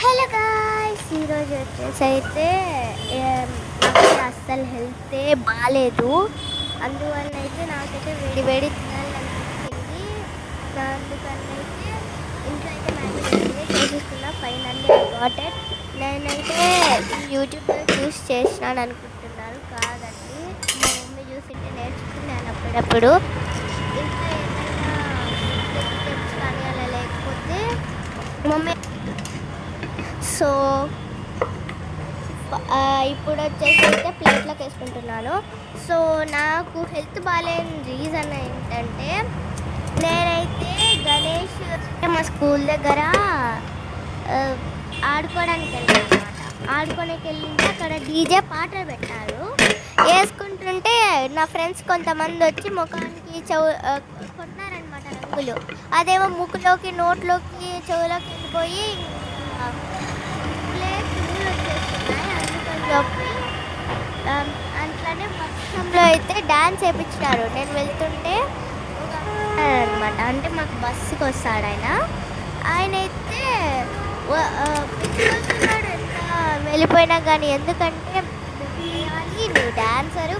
Hello guys, ఈరోజు వచ్చేసి అయితే నాకు అస్సలు హెల్తే బాగాలేదు. అందువల్ల అయితే నాకైతే వేడి వేడి తినాలనిపించింది. అందుకని అయితే ఇంట్లో అయితే మ్యాగీ చేసేస్తున్నా. Finally I got it. నేనైతే యూట్యూబ్లో చూసి చేసినాను అనుకుంటున్నారు, కాదండి. మా మమ్మీ చూసింటే నేర్చుకున్నాను అప్పుడప్పుడు. ఇంకా ఏమైనా టిప్స్ కానీ అలా లేకపోతే మమ్మీ. సో ఇప్పుడు వచ్చేసి అయితే ప్లేట్లోకి వేసుకుంటున్నాను. సో నాకు హెల్త్ బాగాలేని రీజన్ ఏంటంటే, నేనైతే గణేష్ మా స్కూల్ దగ్గర ఆడుకోవడానికి వెళ్ళాను అనమాట. ఆడుకోడానికి వెళ్ళింటే అక్కడ డీజే పాటలు పెట్టారు. వేసుకుంటుంటే నా ఫ్రెండ్స్ కొంతమంది వచ్చి ముఖానికి కొట్టినారనమాట రంగులు. అదేమో ముక్కులోకి, నోట్లోకి, చెవులోకి వెళ్ళిపోయి చెప్పి అట్లనే వర్షంలో అయితే డ్యాన్స్ వేయించినారు. నేను వెళ్తుంటే అనమాట, అంటే మాకు బస్సుకి వస్తాడు ఆయన అయితే పిచ్చుకుంటున్నాడు ఎంత వెళ్ళిపోయినా కానీ. ఎందుకంటే నువ్వు డాన్సరు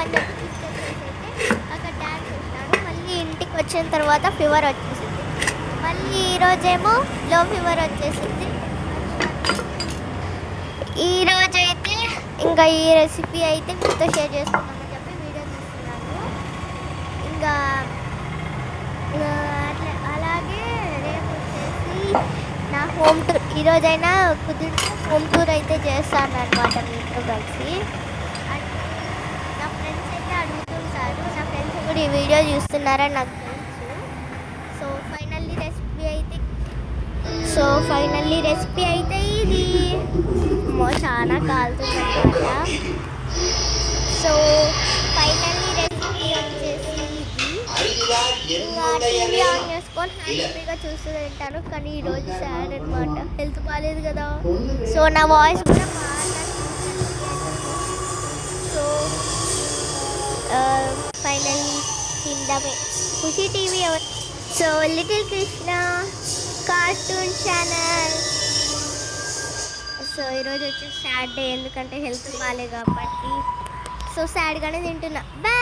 అని చెప్పి తీసుకెళ్ళేసి అయితే అక్కడ డ్యాన్స్ చేసినాడు. మళ్ళీ ఇంటికి వచ్చిన తర్వాత ఫీవర్ వచ్చేసింది. మళ్ళీ ఈరోజేమో లో ఫీవర్ వచ్చేసింది. ఈరోజైతే ఇంకా ఈ రెసిపీ అయితే మీతో షేర్ చేసుకుందామని చెప్పి వీడియో తీస్తున్నాను. ఇంకా అట్లా అలాగే రేపు వచ్చేసి నా హోమ్ టూర్, ఈరోజైనా కుదిరితే హోమ్ టూర్ అయితే చేస్తాను అనమాట మీతో కలిసి. నా ఫ్రెండ్స్ అయితే అడుగుతుంటారు, నా ఫ్రెండ్స్ కూడా ఈ వీడియో చూస్తున్నారని నాకు తెలుసు. సో ఫైనల్లీ రెసిపీ అయితే ఇది చాలా కాలుతుంది అనమాట. సో ఫైనల్లీ రెసిపీ వచ్చేసి ఇది. ఇంకా టీవీ ఆన్ చేసుకొని హ్యాపీగా చూస్తూ తింటాను. కానీ ఈరోజు సాడ్ అనమాట, హెల్త్ బాగాలేదు కదా. సో నా వాయిస్ కూడా బాగా. సో ఫైనల్లీ తిందామే. Khushi TV. So little Krishna cartoon channel. So ఈరోజు వచ్చి సాడ్ డే, ఎందుకంటే హెల్త్ బాగాలేదు కాబట్టి. సో సాడ్గానే తింటున్నా. బాయ్.